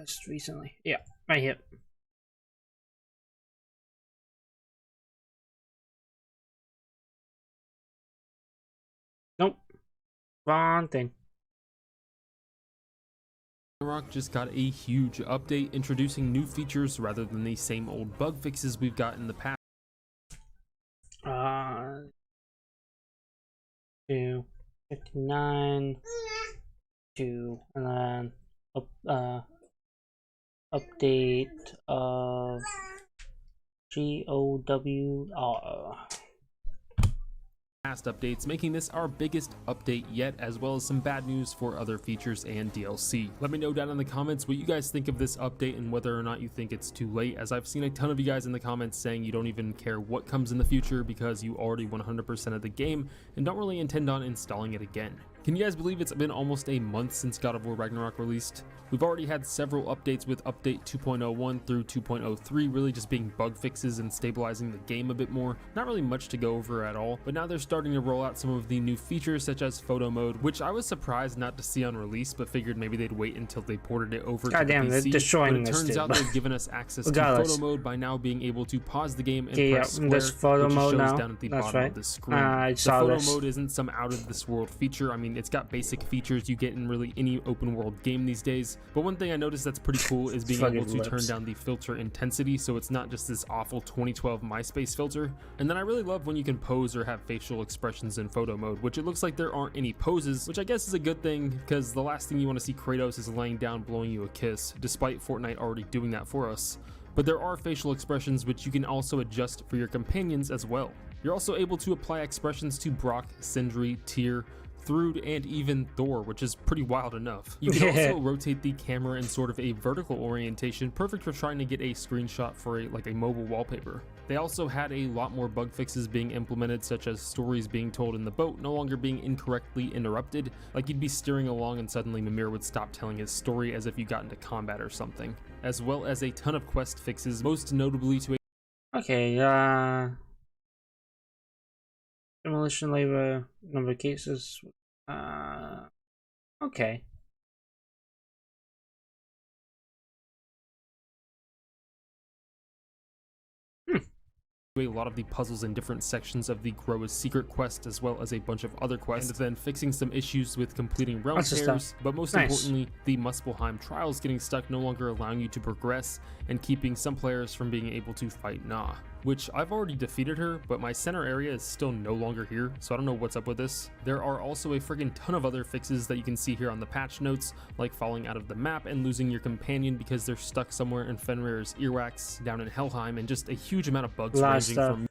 Just recently. Yeah, right here. Nope. Wrong thing. Ragnarok just got a huge update, introducing new features rather than the same old bug fixes we've got in the past. 259 2 and then update of GOWR. Past updates, making this our biggest update yet, as well as some bad news for other features and DLC. Let me know down in the comments what you guys think of this update and whether or not you think it's too late, as I've seen a ton of you guys in the comments saying you don't even care what comes in the future because you already 100% of the game and don't really intend on installing it again. Can you guys believe it's been almost a month since God of War Ragnarok released? We've already had several updates, with update 2.01 through 2.03 really just being bug fixes and stabilizing the game a bit more. Not really much to go over at all, but now they're starting to roll out some of the new features such as photo mode, which I was surprised not to see on release, but figured maybe they'd wait until they ported it over to the damn, PC. they're destroying but it turns out they've given us access to photo mode by now being able to pause the game and press square, there's photo which mode shows now. down at the That's bottom right. of the screen. I the saw photo this. mode isn't some out of this world feature. I mean, it's got basic features you get in really any open world game these days, but one thing I noticed that's pretty cool is being able to turn down the filter intensity, so it's not just this awful 2012 MySpace filter. And then I really love when you can pose or have facial expressions in photo mode, which it looks like there aren't any poses, which I guess is a good thing, because the last thing you want to see Kratos is laying down blowing you a kiss, despite Fortnite already doing that for us. But there are facial expressions which you can also adjust for your companions as well. You're also able to apply expressions to Brock, Sindri, Tyr, Thrud, and even Thor, which is pretty wild enough. You can also rotate the camera in sort of a vertical orientation, perfect for trying to get a screenshot for a mobile wallpaper. They also had a lot more bug fixes being implemented, such as stories being told in the boat no longer being incorrectly interrupted, like you'd be steering along and suddenly Mimir would stop telling his story as if you got into combat or something, as well as a ton of quest fixes, most notably to demolition labor number of cases. Okay. a lot of the puzzles in different sections of the Grow a Secret quest, as well as a bunch of other quests, and then fixing some issues with completing realm pairs, but most importantly, the Muspelheim trials getting stuck, no longer allowing you to progress, and keeping some players from being able to fight Na, which I've already defeated her, but my center area is still no longer here, so I don't know what's up with this. There are also a friggin' ton of other fixes that you can see here on the patch notes, like falling out of the map and losing your companion because they're stuck somewhere in Fenrir's earwax down in Helheim, and just a huge amount of bugs ranging from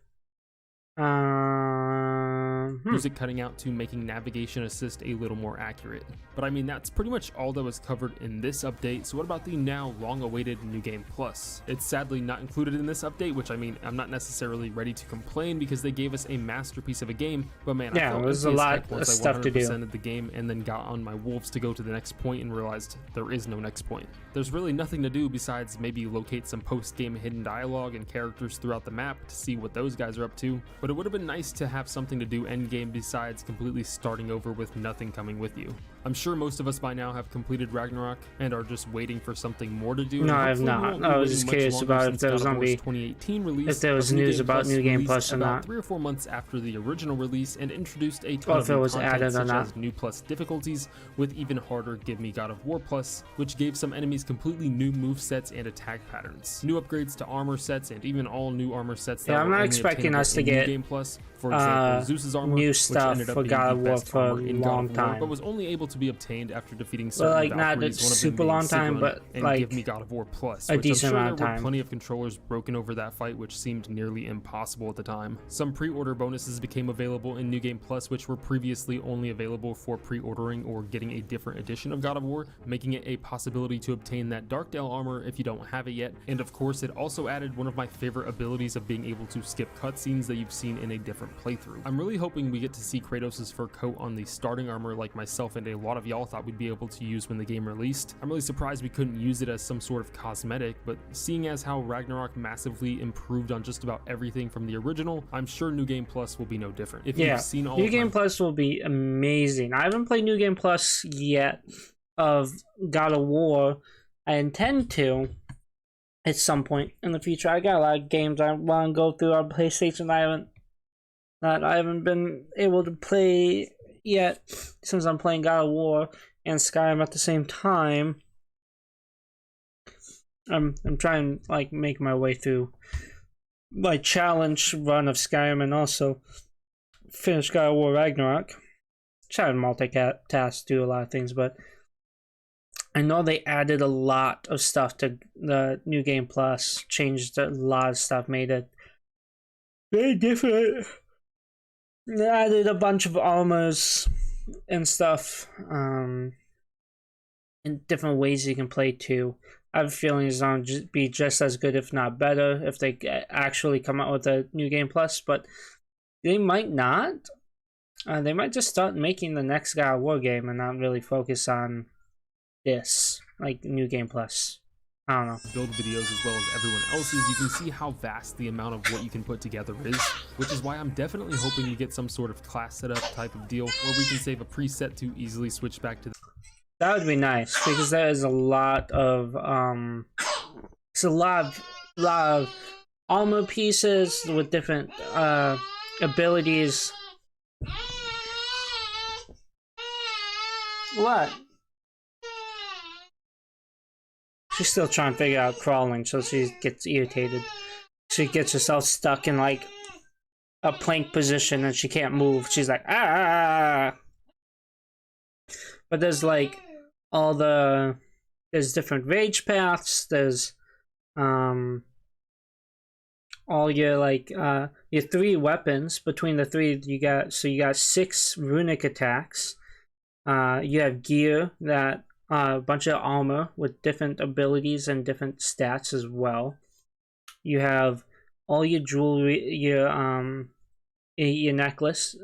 music cutting out to making navigation assist a little more accurate. But I mean, that's pretty much all that was covered in this update. So what about the now long-awaited New Game Plus? It's sadly not included in this update, which I mean, I'm not necessarily ready to complain because they gave us a masterpiece of a game, but man, yeah, I felt it was a lot of stuff to do. The game and then got on my wolves to go to the next point and realized there is no next point. There's really nothing to do besides maybe locate some post-game hidden dialogue and characters throughout the map to see what those guys are up to, but it would have been nice to have something to do endgame besides completely starting over with nothing coming with you. I'm sure most of us by now have completed Ragnarok and are just waiting for something more to do. No, I have not. I was just curious about if there was gonna be 2018 release, if there was news about New Game Plus or not. 3 or 4 months after the original release, and introduced a ton of new content added such as new plus difficulties with even harder Give Me God of War Plus, which gave some enemies completely new movesets and attack patterns, new upgrades to armor sets, and even all new armor sets that I'm not expecting us to get Game Plus. For example, Zeus's armor, new stuff for God of War for a long time, but was only able to be obtained after defeating certain like not a super long time, but like Give Me God of War Plus, a decent amount of there time. were plenty of controllers broken over that fight, which seemed nearly impossible at the time. Some pre-order bonuses became available in New Game Plus, which were previously only available for pre-ordering or getting a different edition of God of War, making it a possibility to obtain that Darkdale armor if you don't have it yet. And of course, it also added one of my favorite abilities of being able to skip cutscenes that you've seen in a different playthrough. I'm really hoping we get to see Kratos' fur coat on the starting armor like myself and a lot of y'all thought we'd be able to use when the game released. I'm really surprised we couldn't use it as some sort of cosmetic, but seeing as how Ragnarok massively improved on just about everything from the original, I'm sure New Game Plus will be no different. If you've seen all New Game Plus will be amazing. I haven't played New Game Plus yet of God of War, I intend to at some point in the future. I got a lot of games I want to go through on PlayStation that I haven't been able to play yet, since I'm playing God of War and Skyrim at the same time. I'm trying to like make my way through my challenge run of Skyrim and also finish God of War Ragnarok. Try to multitask, do a lot of things, but I know they added a lot of stuff to the New Game Plus, changed a lot of stuff, made it very different. They added a bunch of armors and stuff, in different ways you can play too. I have a feeling it's going to be just as good, if not better, if they actually come out with a New Game Plus, but they might not. They might just start making the next God of War game and not really focus on this, like New Game Plus. I don't know. Build videos as well as everyone else's, you can see how vast the amount of what you can put together is, which is why I'm definitely hoping to get some sort of class setup type of deal where we can save a preset to easily switch back to the... That would be nice, because there is a lot of it's a lot of armor pieces with different abilities. What? She's still trying to figure out crawling, so she gets irritated. She gets herself stuck in like a plank position and she can't move. She's like, ah! But there's like there's different rage paths, there's all your like your 3 weapons. Between the 3 you got 6 runic attacks. You have gear that a bunch of armor with different abilities and different stats as well. You have all your jewelry, your necklace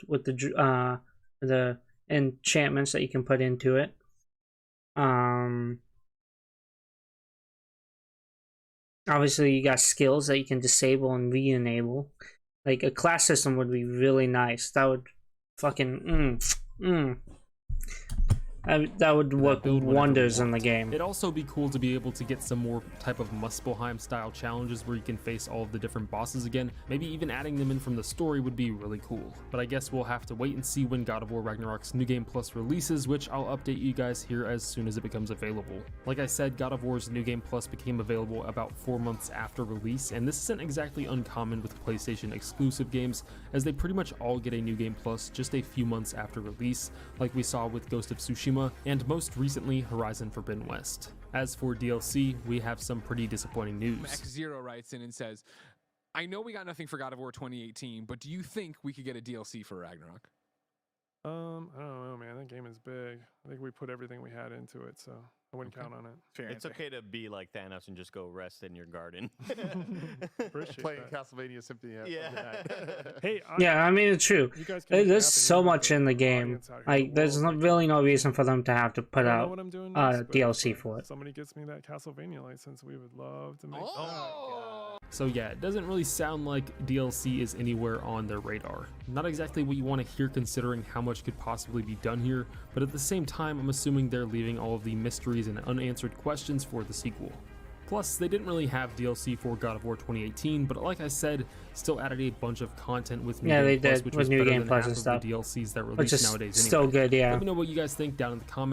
with the enchantments that you can put into it. Obviously you got skills that you can disable and re-enable. Like a class system would be really nice. That would fucking that would work wonders in the game. It'd also be cool to be able to get some more type of Muspelheim style challenges where you can face all of the different bosses again. Maybe even adding them in from the story would be really cool. But I guess we'll have to wait and see when God of War Ragnarok's New Game Plus releases, which I'll update you guys here as soon as it becomes available. Like I said, God of War's New Game Plus became available about 4 months after release, and this isn't exactly uncommon with PlayStation exclusive games, as they pretty much all get a New Game Plus just a few months after release, like we saw with Ghost of Tsushima, and most recently Horizon Forbidden West. As for DLC, we have some pretty disappointing news. X0 writes in and says, I know we got nothing for God of War 2018, but do you think we could get a DLC for Ragnarok? I don't know, man. That game is big. I think we put everything we had into it, so I wouldn't count on it. Fair it's okay to be like Thanos and just go rest in your garden. Playing Castlevania Symphony. Yeah. Hey, I mean, it's true. There's so much in the game. Like, there's really no reason for them to have to put out DLC for it. Somebody gets me that Castlevania license, we would love to make So yeah, it doesn't really sound like DLC is anywhere on their radar. Not exactly what you want to hear considering how much could possibly be done here, but at the same time, I'm assuming they're leaving all of the mysteries and unanswered questions for the sequel. Plus, they didn't really have DLC for God of War 2018, but like I said, still added a bunch of content with New Game Plus, which was better than half of the DLCs that release nowadays anyway. Still good, yeah. Let me know what you guys think down in the comments.